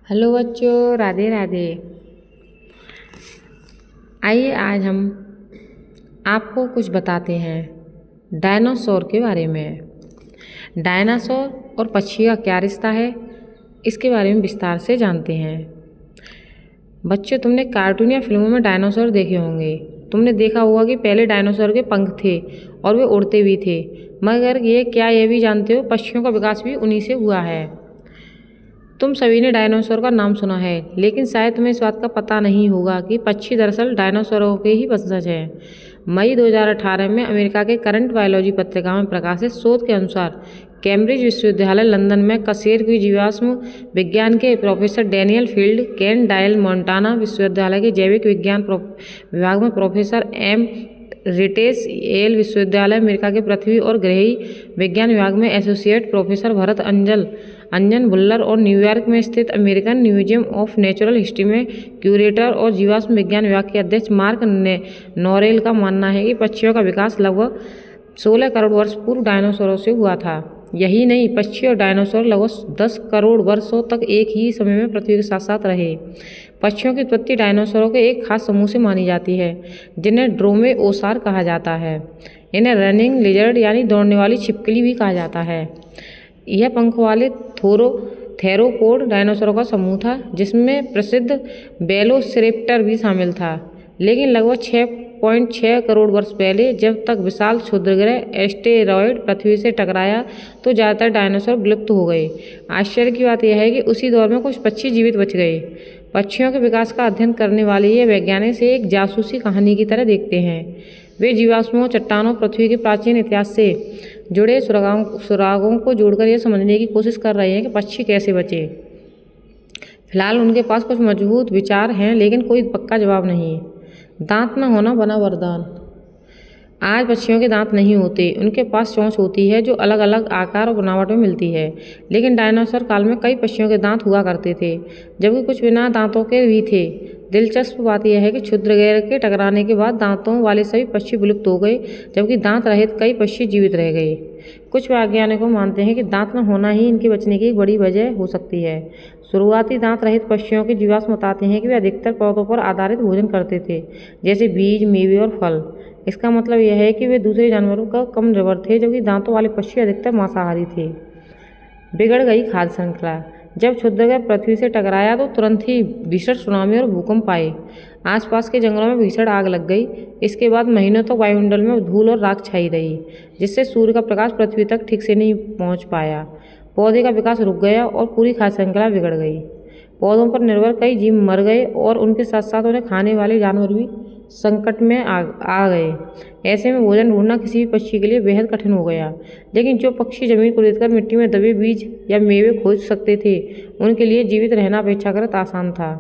Hello बच्चों, राधे राधे। आइए आज हम आपको कुछ बताते हैं डायनासोर के बारे में। डायनासोर और पक्षी का क्या रिश्ता है, इसके बारे में विस्तार से जानते हैं। बच्चों, तुमने कार्टून या फिल्मों में डायनासोर देखे होंगे। तुमने देखा होगा कि पहले डायनासोर के पंख थे और वे उड़ते भी थे। मगर यह भी जानते हो, पक्षियों का विकास भी उन्हीं से हुआ है। तुम सभी ने डायनासोर का नाम सुना है, लेकिन शायद तुम्हें इस बात का पता नहीं होगा कि पक्षी दरअसल डायनासोरों के ही वंशज हैं। मई 2018 में अमेरिका के करंट बायोलॉजी पत्रिका में प्रकाशित शोध के अनुसार कैम्ब्रिज विश्वविद्यालय लंदन में कशेर की जीवाश्म विज्ञान के प्रोफेसर डैनियल फील्ड, केन डायल मोंटाना विश्वविद्यालय के जैविक विज्ञान विभाग में प्रोफेसर एम रिटेस, येल विश्वविद्यालय अमेरिका के पृथ्वी और ग्रही विज्ञान विभाग में एसोसिएट प्रोफेसर भरत अंजन बुल्लर और न्यूयॉर्क में स्थित American museum of natural history में क्यूरेटर और जीवाश्म विज्ञान विभाग के अध्यक्ष मार्क नोरेल का मानना है कि पक्षियों का विकास लगभग 16 करोड़ वर्ष पूर्व डायनासोरों से हुआ था। यही नहीं, पक्षी और डायनासोर लगभग 10 करोड़ वर्षों तक एक ही समय में पृथ्वी के साथ साथ रहे। पक्षियों की उत्पत्ति डायनासोरों के एक खास समूह से मानी जाती है, जिन्हें ड्रोमेओसार कहा जाता है। इन्हें रनिंग लिजर्ड यानी दौड़ने वाली छिपकली भी कहा जाता है। यह पंख वाले थेरोपोड डायनासोरों का समूह था, जिसमें प्रसिद्ध वेलोसिरेप्टर भी शामिल था। लेकिन लगभग 6.6 करोड़ वर्ष पहले, जब तक विशाल क्षुद्रग्रह एस्टेरॉयड पृथ्वी से टकराया, तो ज़्यादातर डायनासोर विलुप्त हो गए। आश्चर्य की बात यह है कि उसी दौर में कुछ पक्षी जीवित बच गए। पक्षियों के विकास का अध्ययन करने वाले ये वैज्ञानिक इसे एक जासूसी कहानी की तरह देखते हैं। वे जीवाश्मों, चट्टानों, पृथ्वी के प्राचीन इतिहास से जुड़े सुरागों को जोड़कर यह समझने की कोशिश कर रहे हैं कि पक्षी कैसे बचे। फिलहाल उनके पास कुछ मजबूत विचार हैं, लेकिन कोई पक्का जवाब नहीं। दांत न होना बना वरदान। आज पक्षियों के दांत नहीं होते, उनके पास चोंच होती है जो अलग अलग आकार और बनावट में मिलती है। लेकिन डायनासोर काल में कई पक्षियों के दांत हुआ करते थे, जबकि कुछ बिना दांतों के भी थे। दिलचस्प बात यह है कि क्षुद्रग्रह के टकराने के बाद दांतों वाले सभी पक्षी विलुप्त हो गए, जबकि दांत रहित कई पक्षी जीवित रह गए। कुछ वैज्ञानिकों मानते हैं कि दांत न होना ही इनके बचने की एक बड़ी वजह हो सकती है। शुरुआती दांत रहित पक्षियों के जीवाश्म बताते हैं कि वे अधिकतर पौधों पर आधारित भोजन करते थे, जैसे बीज, मेवे और फल। इसका मतलब यह है कि वे दूसरे जानवरों का कम निर्भर थे, जबकि दांतों वाले पक्षी अधिकतर मांसाहारी थे। बिगड़ गई खाद्य श्रृंखला। जब क्षुद्रग्रह पृथ्वी से टकराया तो तुरंत ही भीषण सुनामी और भूकंप आए। आसपास के जंगलों में भीषण आग लग गई। इसके बाद महीनों तक वायुमंडल में धूल और राख छाई रही, जिससे सूर्य का प्रकाश पृथ्वी तक ठीक से नहीं पहुंच पाया। पौधे का विकास रुक गया और पूरी खाद्य श्रृंखला बिगड़ गई। पौधों पर निर्भर कई जीव मर गए और उनके साथ साथ उन्हें खाने वाले जानवर भी संकट में आ गए। ऐसे में भोजन ढूंढना किसी भी पक्षी के लिए बेहद कठिन हो गया। लेकिन जो पक्षी जमीन को रेतकर मिट्टी में दबे बीज या मेवे खोज सकते थे, उनके लिए जीवित रहना अपेक्षाकृत आसान था।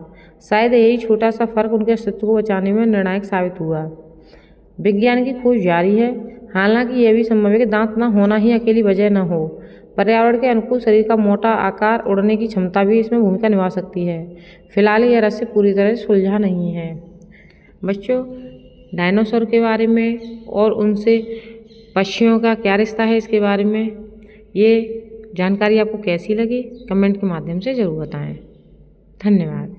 शायद यही छोटा सा फर्क उनके अस्तित्व को बचाने में निर्णायक साबित हुआ। विज्ञान की खोज जारी है। हालांकि यह भी संभव है कि दांत न होना ही अकेली वजह न हो। पर्यावरण के अनुकूल शरीर का मोटा आकार, उड़ने की क्षमता भी इसमें भूमिका निभा सकती है। फिलहाल यह रहस्य पूरी तरह से सुलझा नहीं है। बच्चों, डायनासोर के बारे में और उनसे पक्षियों का क्या रिश्ता है, इसके बारे में ये जानकारी आपको कैसी लगी, कमेंट के माध्यम से ज़रूर बताएं। धन्यवाद।